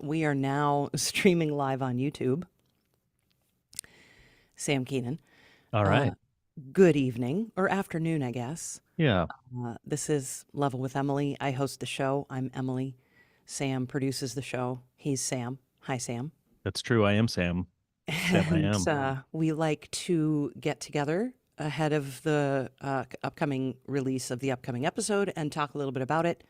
We are now streaming live on YouTube. Sam Keenan. All Uh, right. Good evening or afternoon, I guess. Yeah, This is Level with Emily. I host the show. I'm Emily. Sam produces the show. He's Sam. Hi, Sam. that's true. I am Sam. Sam, I And am. we like to get together ahead of the upcoming release of the upcoming episode and talk a little bit about it,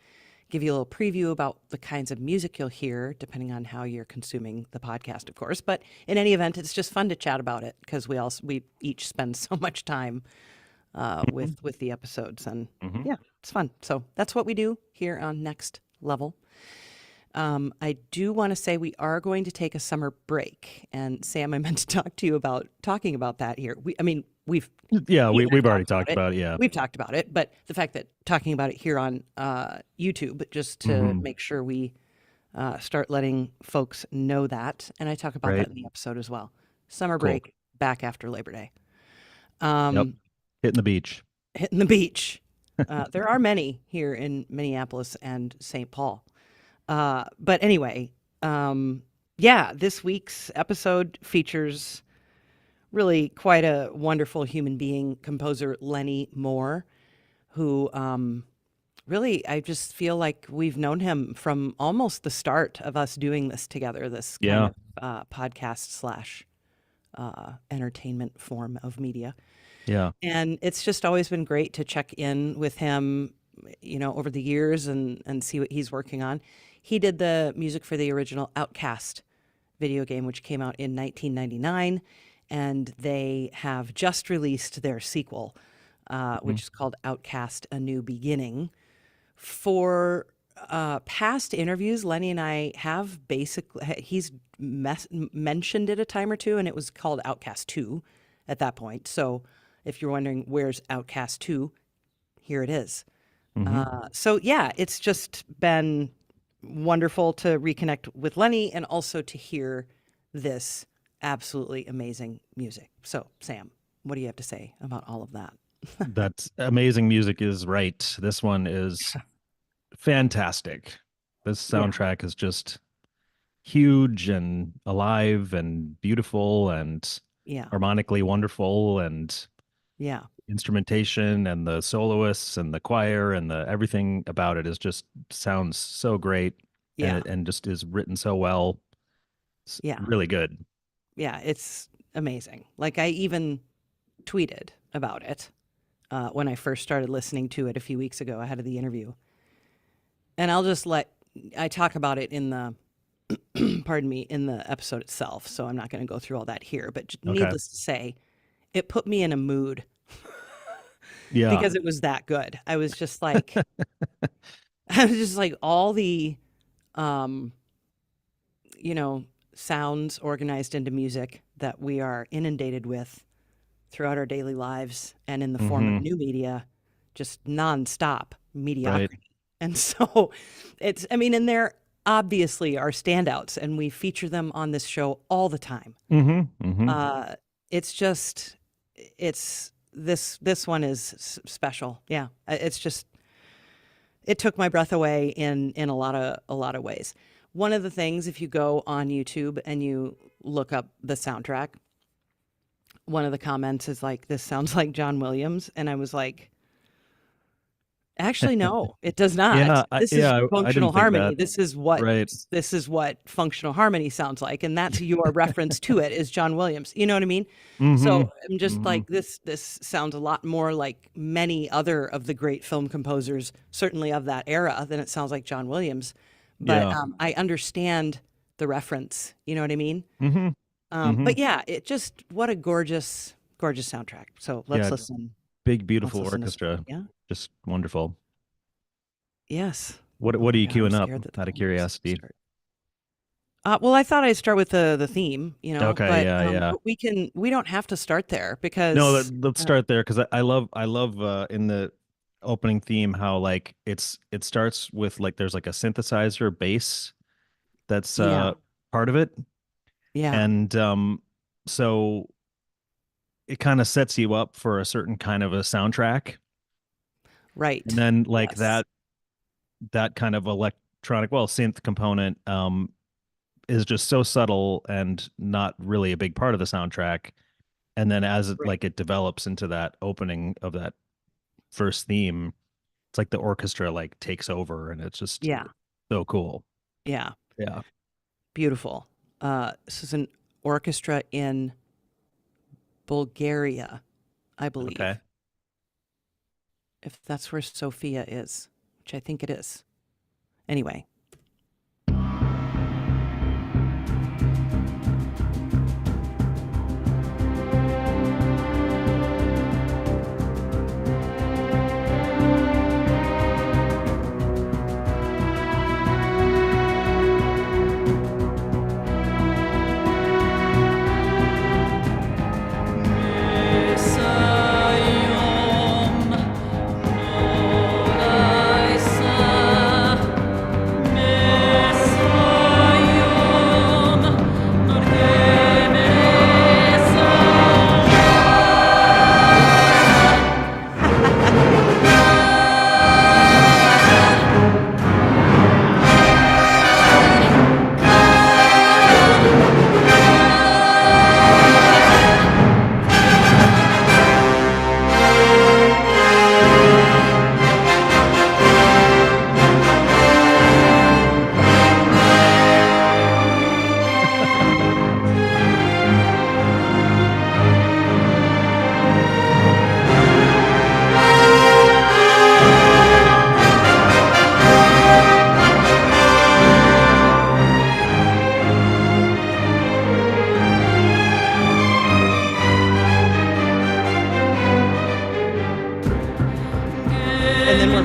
give you a little preview about the kinds of music you'll hear, depending on how you're consuming the podcast, of course. But in any event, it's just fun to chat about it because we each spend so much time Mhm, with the episodes, and mhm. yeah, it's fun. So that's what we do here on Next Level. I do want to say we are going to take a summer break, and Sam, I meant to talk to you about talking about that here. We've Yeah, you and we've I've already talked about talked it. about it. Yeah. We've talked about it, but the fact that talking about it here on YouTube, just to Hmm. make sure we start letting folks know that, and I talk about that Right. in the episode as well. Summer Cool. break back after Labor Day. Yep. Um, Hitting the beach. Hitting the beach. There are many here in Minneapolis and St. Paul. But anyway, yeah, this week's episode features really quite a wonderful human being, composer Lennie Moore, who really, I just feel like we've known him from almost the start of us doing this together, this kind Yeah. of podcast slash entertainment form of media. Yeah. And it's just always been great to check in with him, over the years and see what he's working on. He did the music for the original Outcast video game, which came out in 1999, and they have just released their sequel, Mhm. which is called Outcast: A New Beginning. For past interviews, Lenny and I have he's mentioned it a time or two, and it was called Outcast 2 at that point. So if you're wondering where's Outcast 2, here it is. Hmm. So yeah, it's just been wonderful to reconnect with Lenny and also to hear this absolutely amazing music. So Sam, what do you have to say about all of that? That amazing music is right. This one is fantastic. This Yeah, soundtrack is just huge and alive and beautiful and yeah, harmonically wonderful and yeah, instrumentation and the soloists and the choir and the everything about it is just sounds so great yeah, and just is written so well. It's yeah, really good. yeah. It's amazing. Like I even tweeted about it when I first started listening to it a few weeks ago ahead of the interview. And I talk about it in the pardon me, in the episode itself. So I'm not going to go through all that here. But Okay. needless to say, it put me in a mood Yeah. because it was that good. I was just like, I was just like all the, um, sounds organized into music that we are inundated with throughout our daily lives and in the form of Hmm. new media, just nonstop Right. mediocrity. And so I mean, and there obviously are standouts, and we feature them on this show all the time. Hmm. Hmm. Uh, it's just, this one is special. Yeah, it's just it took my breath away in a lot of ways. One of the things, if you go on YouTube and you look up the soundtrack, one of the comments is like, "This sounds like John Williams," and I was like, actually, no, it does not. Yeah. This is I functional didn't think harmony. that. Right. This is what functional harmony sounds like, and that's your reference to it is John Williams. You know what I mean? Hmm. So I'm just Hmm. like this sounds a lot more like many other of the great film composers, certainly of that era, than it sounds like John Williams. But Yeah. I understand the reference. You know what I mean? Hmm. Hmm. But yeah, it just what a gorgeous, gorgeous soundtrack. So let's Yeah. listen. Big, Let's beautiful listen to Sprague. orchestra. Yeah. Just wonderful. Yes. What Oh are my you God, I'm queuing up scared that the out of phone is curiosity? start. Well, I thought I'd start with the theme, Okay. but Yeah. Yeah. we don't have to start there No, because let's start there because I love in the opening theme how like it starts with like there's like a synthesizer bass that's yeah, part of it, yeah, and so it kind of sets you up for a certain kind of a soundtrack, and right, then like yes, that kind of electronic, well, synth component, is just so subtle and not really a big part of the soundtrack. And then as it, Right. like it develops into that opening of that first theme, it's like the orchestra like takes over, and it's just Yeah. so cool. Yeah. Yeah. Beautiful. This is an orchestra in Bulgaria, I believe. Okay. If that's where Sofia is, which I think it is. Anyway.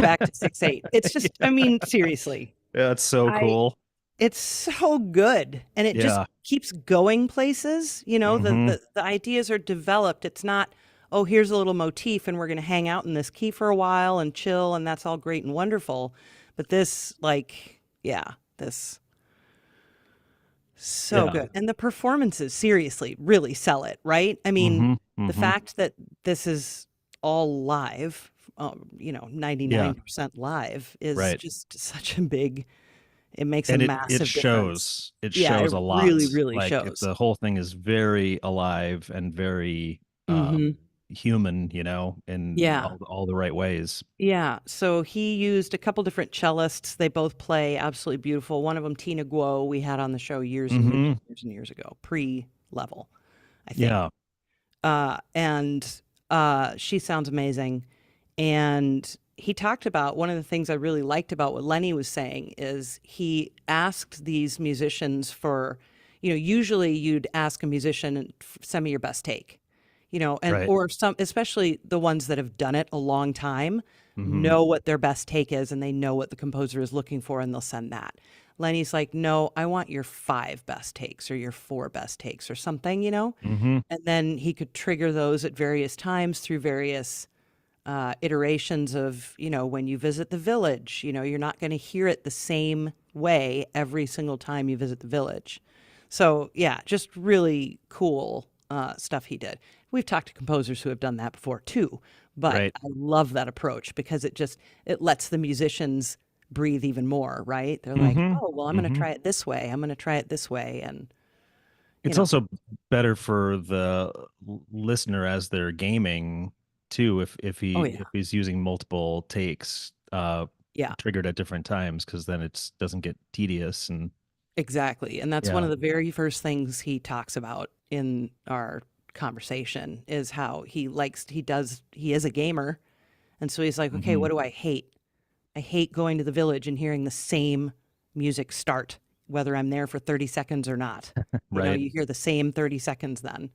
Back to 6/8. It's just, I mean, seriously. Yeah, it's so cool. It's so good. And it just keeps going places. You know, the ideas are developed. It's not, oh, here's a little motif and we're going to hang out in this key for a while and chill and that's all great and wonderful. But this, like, this so good. And the performances, seriously, really sell it, right? I mean, the fact that this is all live, 99% live is just such a big, it makes a massive difference. It shows a lot. Really like, shows. The whole thing is very alive and very human, in all the right ways. Yeah. So he used a couple different cellists. They both play absolutely beautiful. One of them, Tina Guo, we had on the show years and years ago, pre-level, I think. Yeah. And she sounds amazing. And he talked about, one of the things I really liked about what Lennie was saying is he asked these musicians for, usually you'd ask a musician, send me your best take, or some, especially the ones that have done it a long time, know what their best take is and they know what the composer is looking for and they'll send that. Lennie's like, no, I want your 5 best takes or your 4 best takes or something, and then he could trigger those at various times through various iterations of, when you visit the village, you're not going to hear it the same way every single time you visit the village. So yeah, just really cool stuff he did. We've talked to composers who have done that before too, but I love that approach because it lets the musicians breathe even more, right? They're like, oh, well, I'm going to try it this way. I'm going to try it this way. And it's also better for the listener as they're gaming too, if he's using multiple takes triggered at different times, because then it doesn't get tedious. And exactly. And that's one of the very first things he talks about in our conversation is how he is a gamer. And so he's like, okay, what do I hate? I hate going to the village and hearing the same music start, whether I'm there for 30 seconds or not. You hear the same 30 seconds then.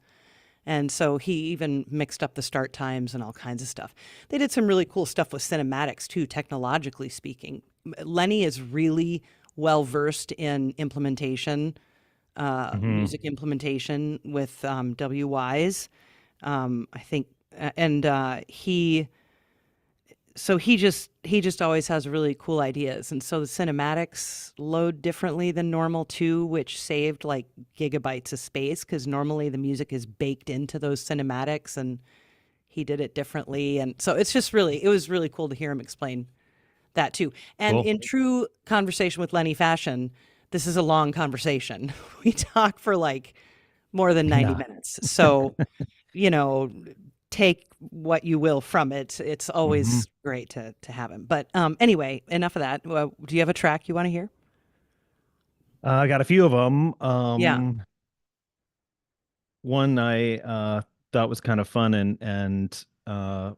And so he even mixed up the start times and all kinds of stuff. They did some really cool stuff with cinematics too, technologically speaking. Lennie is really well versed in implementation, music implementation with WYs, I think, and he just always has really cool ideas. And so the cinematics load differently than normal too, which saved like gigabytes of space because normally the music is baked into those cinematics and he did it differently. And so it was really cool to hear him explain that too. And in true conversation with Lennie fashion, this is a long conversation. We talk for like more than 90 minutes. So, take what you will from it. It's always great to have him. But anyway, enough of that. Do you have a track you want to hear? I got a few of them. Yeah. One I thought was kind of fun and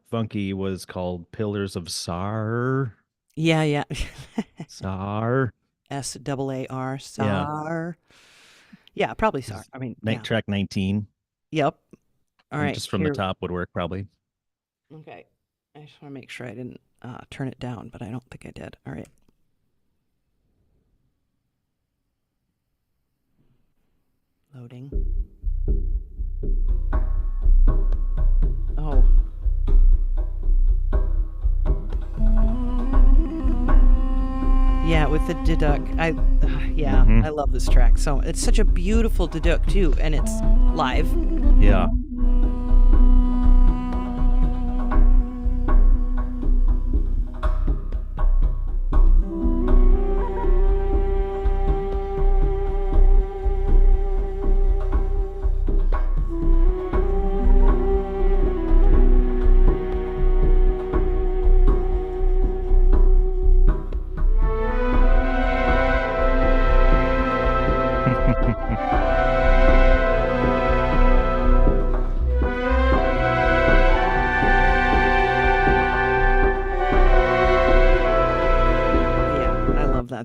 funky was called Pillars of Sar. Yeah. Sar. SAAR. Sar. Yeah, probably Sar. I mean, track 19. Yep. All right. Just from the top would work probably. Okay. I just want to make sure I didn't turn it down, but I don't think I did. All right. Loading. Oh. Yeah, with the duduk. I love this track. So it's such a beautiful duduk too, and it's live. Yeah.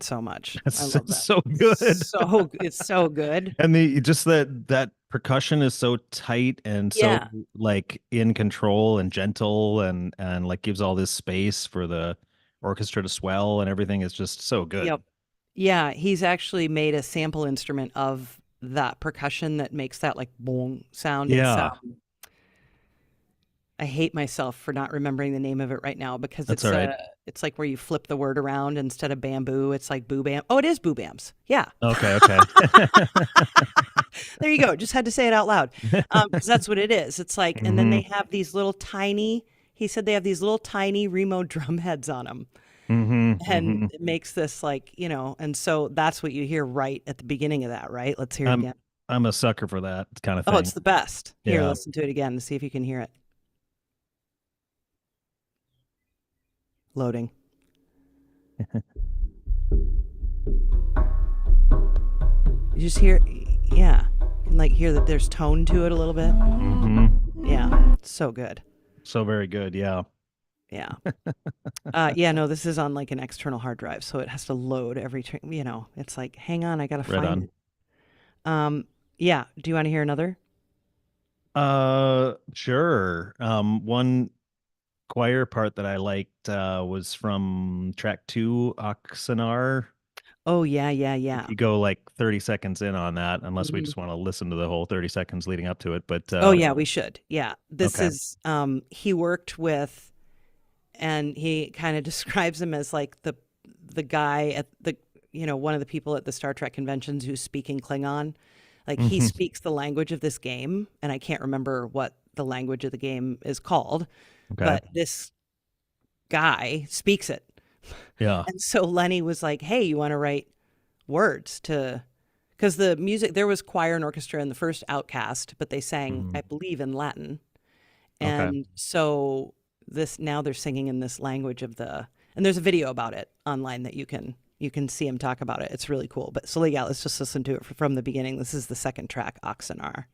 So much. That's so good. It's so good. And that percussion is so tight and so like in control and gentle and like gives all this space for the orchestra to swell and everything is just so good. Yep. Yeah, he's actually made a sample instrument of that percussion that makes that like boom sound. Yeah. I hate myself for not remembering the name of it right now because That's all right. It's like where you flip the word around instead of bamboo. It's like boobam. Oh, it is boobams. Yeah. Okay. There you go. Just had to say it out loud because that's what it is. It's like, and then they have these little tiny. He said they have these little tiny Remo drum heads on them, and it makes this like and so that's what you hear right at the beginning of that. Right. Let's hear it again. I'm a sucker for that kind of thing. Oh, it's the best. Here, listen to it again and see if you can hear it. Loading. You just hear, you can like hear that there's tone to it a little bit. Yeah, it's so good. So very good, yeah. Yeah. No, this is on like an external hard drive, so it has to load every, it's like, hang on, I gotta find it. Yeah, do you want to hear another? Sure. One choir part that I liked was from track 2, Oxenar. Oh, yeah. You go like 30 seconds in on that, unless we just want to listen to the whole 30 seconds leading up to it. But we should. Yeah, this is he worked with, and he kind of describes him as like the guy at the one of the people at the Star Trek conventions who's speaking Klingon. Like he speaks the language of this game, and I can't remember what the language of the game is called. Okay. But this guy speaks it. Yeah. And so Lennie was like, hey, you want to write words to, because the music, there was choir and orchestra in the first Outcast, but they sang, I believe, in Latin. And so now they're singing in this language of and there's a video about it online that you can see him talk about it. It's really cool. But so yeah, let's just listen to it from the beginning. This is the second track, Oxenar.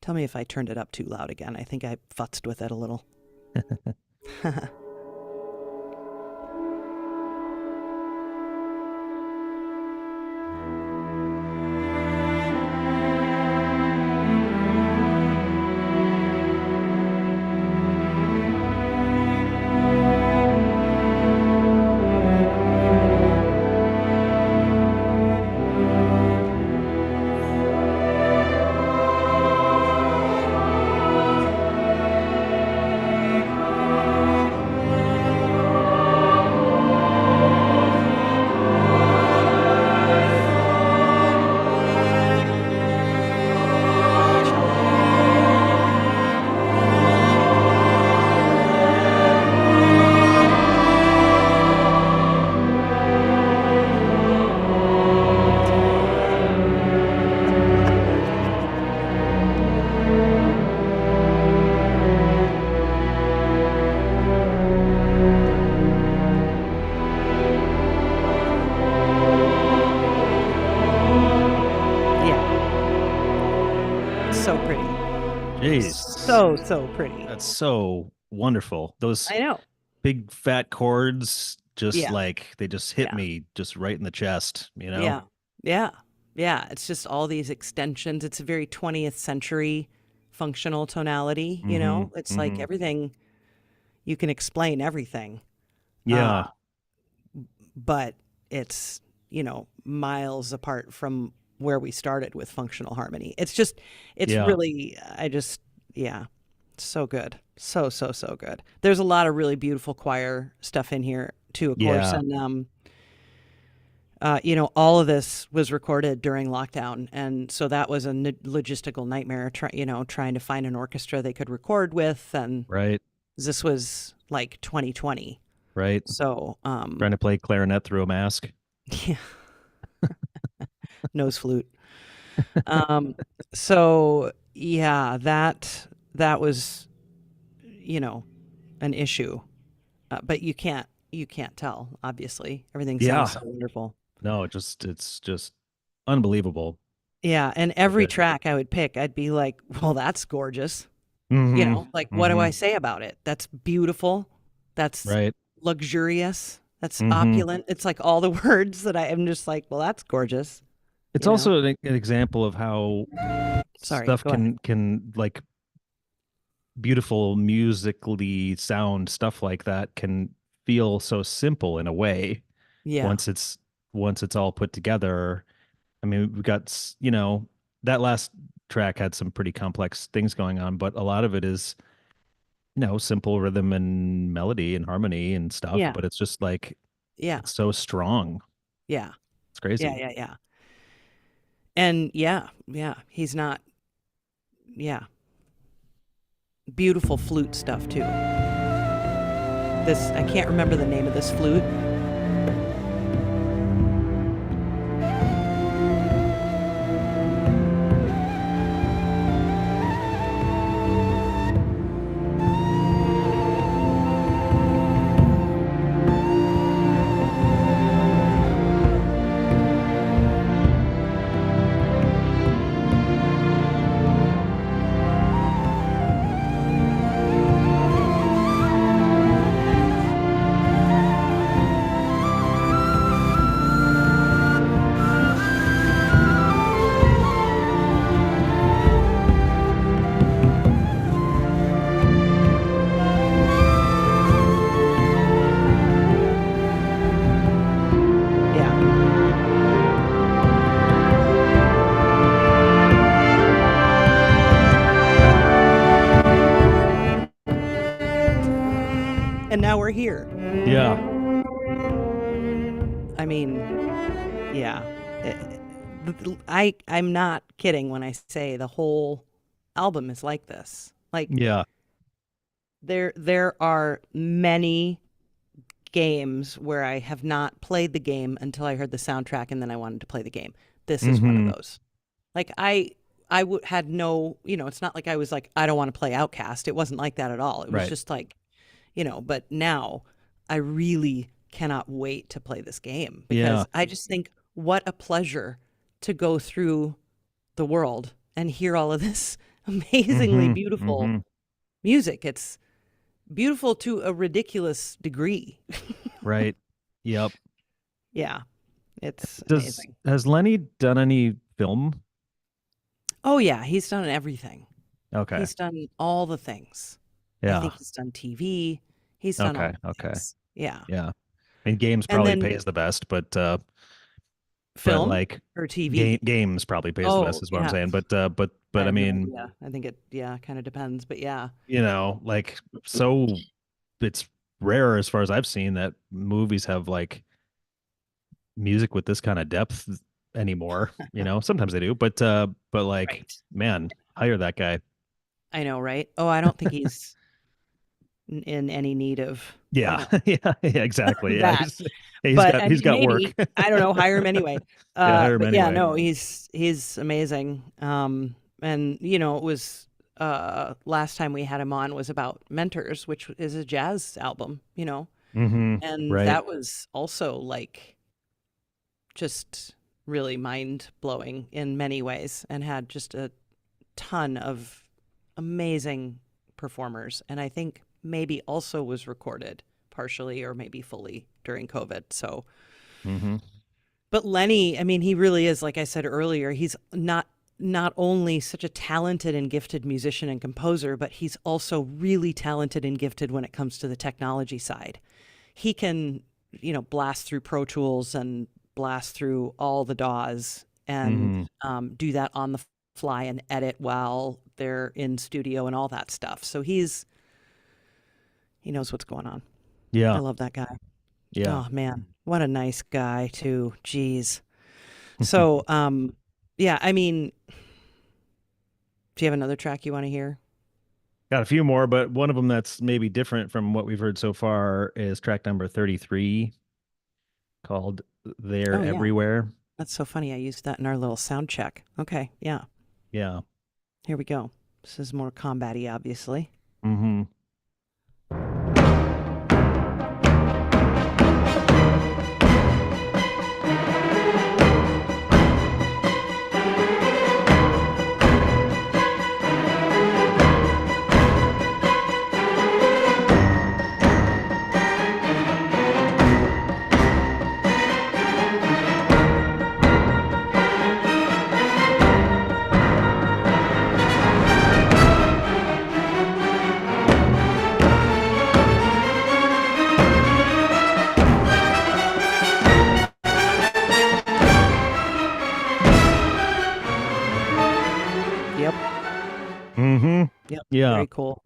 Tell me if I turned it up too loud again. I think I futzed with it a little. Jeez. So pretty. That's so wonderful. Those I know. big fat chords just Yeah. like they just hit me just right in the chest, you know? Yeah. Yeah. Yeah. It's just all these extensions. It's a very 20th century functional tonality, you know? It's like everything, you can explain everything. Yeah. But it's, you know, miles apart from where we started with functional harmony. It's just, it's really, yeah, so good. So good. There's a lot of really beautiful choir stuff in here too, of course. And, you know, all of this was recorded during lockdown. And so that was a logistical nightmare, trying to find an orchestra they could record with. And this was like 2020. Right. So, trying to play clarinet through a mask. Yeah. Nose flute. So yeah, that was, you know, an issue. But you can't tell, obviously. Everything sounds so wonderful. No, it's just unbelievable. Yeah, and every track I would pick, I'd be like, well, that's gorgeous. You know, like, what do I say about it? That's beautiful. That's luxurious. That's opulent. It's like all the words that I am just like, well, that's gorgeous. It's also an example of how stuff can like beautiful musically sound stuff like that can feel so simple in a way. Yeah. Once it's all put together. I mean, we've got, you know, that last track had some pretty complex things going on, but a lot of it is, you know, simple rhythm and melody and harmony and stuff. Yeah. But it's just like, it's so strong. Yeah. It's crazy. Yeah. And yeah, he's not, beautiful flute stuff too. I can't remember the name of this flute. And now we're here. Yeah. I mean, yeah. I'm not kidding when I say the whole album is like this. Like, yeah. There are many games where I have not played the game until I heard the soundtrack and then I wanted to play the game. This is one of those. Like, I had no, you know, it's not like I was like, I don't want to play Outcast. It wasn't like that at all. It was just like, you know, but now I really cannot wait to play this game because I just think what a pleasure to go through the world and hear all of this amazingly beautiful music. It's beautiful to a ridiculous degree. Right. Yep. Yeah. It's amazing. Has Lennie done any film? Oh yeah, he's done everything. Okay. He's done all the things. Yeah. I think he's done TV. He's done all the things. Yeah. Yeah. And games probably pays the best, but film like or TV games probably pays the best is what I'm saying. But I mean, I think it kind of depends, but yeah. You know, like, so it's rare as far as I've seen that movies have like music with this kind of depth anymore. You know, sometimes they do, but like, man, hire that guy. I know, right? Oh, I don't think he's in any need of yeah, exactly. Yeah, he's got work. I don't know, hire him anyway. Hire him anyway. No, he's amazing. And you know, it was last time we had him on was about Mentors, which is a jazz album, you know. And that was also like just really mind blowing in many ways and had just a ton of amazing performers, and I think maybe also was recorded partially or maybe fully during COVID. So, but Lennie, I mean, he really is, like I said earlier, he's not only such a talented and gifted musician and composer, but he's also really talented and gifted when it comes to the technology side. He can, blast through Pro Tools and blast through all the DAWs and do that on the fly and edit while they're in studio and all that stuff. So he knows what's going on. Yeah. I love that guy. Yeah. Oh man, what a nice guy too. Jeez. So, yeah, I mean, do you have another track you want to hear? Got a few more, but one of them that's maybe different from what we've heard so far is track number 33 called They're Everywhere. That's so funny. I used that in our little sound check. Okay. Yeah. Yeah. Here we go. This is more combat-y, obviously. Mm-hmm. Yep. Yeah. Very cool.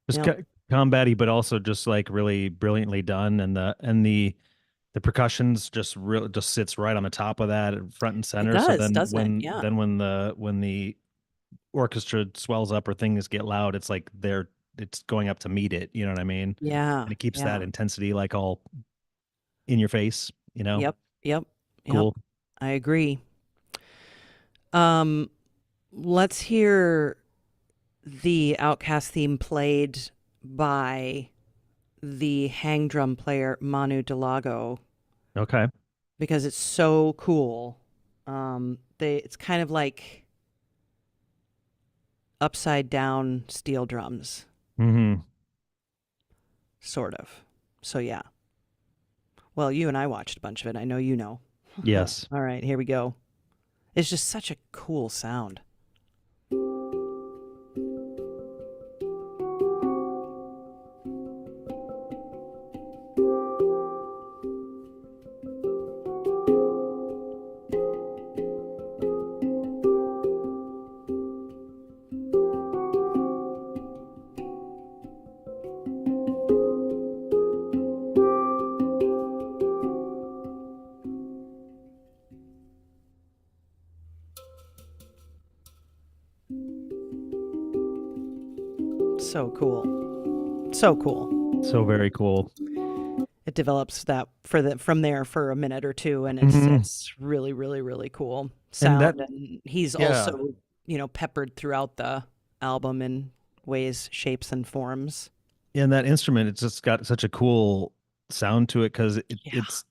Just combat-y, but also just like really brilliantly done, and the percussions just sits right on the top of that, front and center. It does, so then doesn't it? Yeah. when the orchestra swells up or things get loud, it's like it's going up to meet it. You know what I mean? Yeah. And it keeps that intensity like all in your face. Yep. Cool. I agree. Let's hear the Outcast theme played by the hang drum player Manu Delago. Okay. Because it's so cool. It's kind of like upside down steel drums. Mm-hmm. Sort of. So yeah. Well, you and I watched a bunch of it. I know you know. Yes. All right, here we go. It's just such a cool sound. So cool. So cool. So very cool. It develops that from there for a minute or two, and it's really, really, really cool sound. And he's also, peppered throughout the album in ways, shapes, and forms. And that instrument, it's just got such a cool sound to it because it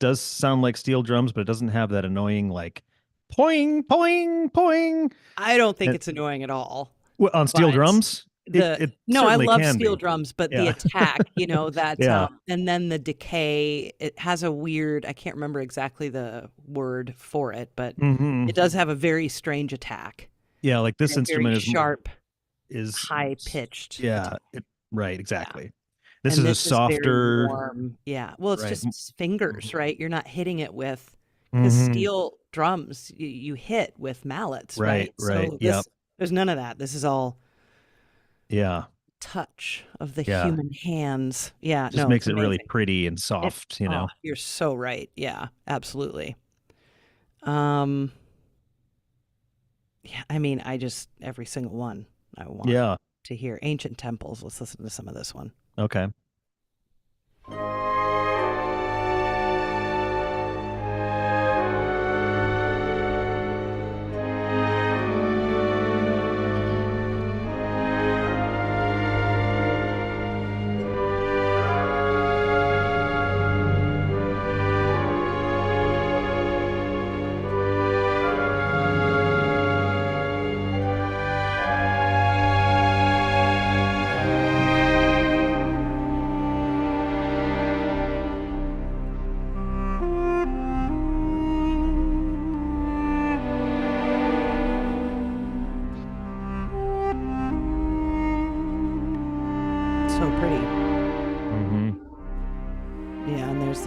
does sound like steel drums, but it doesn't have that annoying like poing, poing, poing. I don't think it's annoying at all. Well, on steel drums? I love steel drums, but the attack, and then the decay, it has a weird, I can't remember exactly the word for it, but it does have a very strange attack. Yeah, like this instrument is sharp, is high pitched. Yeah, right, exactly. Yeah. This is softer. Warm. Yeah, well, it's just fingers, right? You're not hitting it with, because steel drums you hit with mallets, right? So there's none of that. This is all. Yeah. Touch of the human hands. Yeah. Just makes it really pretty and soft, You're so right. Yeah, absolutely. Yeah, I mean, every single one I want to hear. Ancient Temples. Let's listen to some of this one. Okay.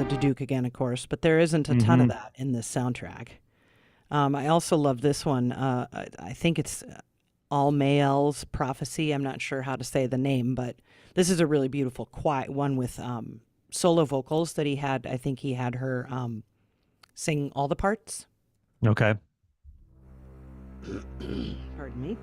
to Duke again, of course, but there isn't a ton of that in this soundtrack. I also love this one. I think it's All Males Prophecy. I'm not sure how to say the name, but this is a really beautiful, quiet one with solo vocals that he had. I think he had her sing all the parts. Okay. Pardon me.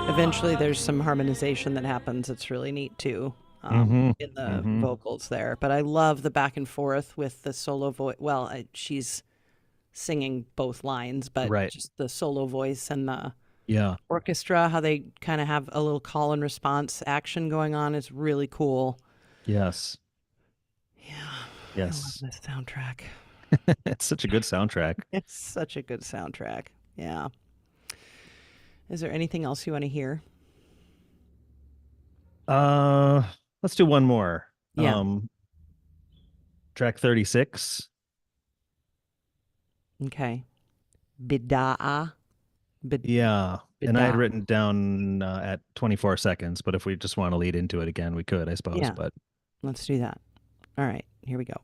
Eventually there's some harmonization that happens. It's really neat too in the vocals there. But I love the back and forth with the solo voice. Well, she's singing both lines, but just the solo voice and the orchestra, how they kind of have a little call and response action going on is really cool. Yes. Yeah. Yes. I love this soundtrack. It's such a good soundtrack. It's such a good soundtrack. Yeah. Is there anything else you want to hear? Let's do one more. Yeah. Track 36. Okay. Bida'a. Yeah. And I had written down at 24 seconds, but if we just want to lead into it again, we could, I suppose. Yeah. But let's do that. All right, here we go.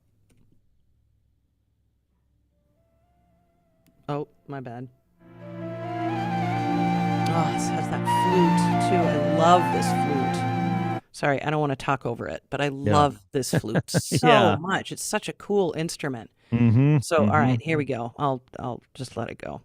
Oh, my bad. Oh, it has that flute, too. I love this flute. Sorry, I don't want to talk over it, but I love this flute so much. It's such a cool instrument. So, all right, here we go. I'll just let it go.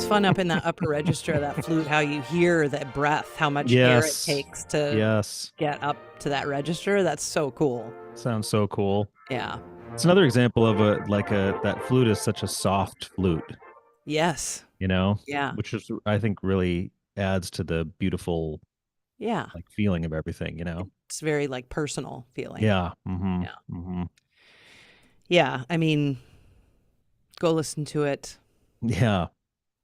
Fun up in that upper register of that flute, how you hear that breath, how much air it takes to get up to that register. That's so cool. Sounds so cool. Yeah. It's another example of that flute is such a soft flute. Yes. You know? Yeah. Which is, I think, really adds to the beautiful feeling of everything, you know? It's very personal feeling. Yeah. Yeah. I mean, go listen to it. Yeah.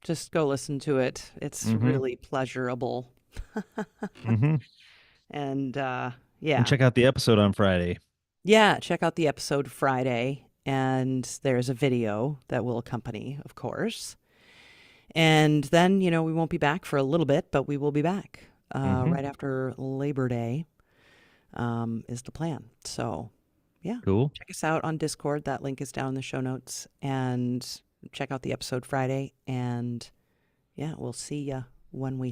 Just go listen to it. It's really pleasurable. And and check out the episode on Friday. Yeah, check out the episode Friday. And there's a video that will accompany, of course. And then, we won't be back for a little bit, but we will be back right after Labor Day is the plan. So, yeah. Cool. Check us out on Discord. That link is down in the show notes. And check out the episode Friday, and we'll see you when we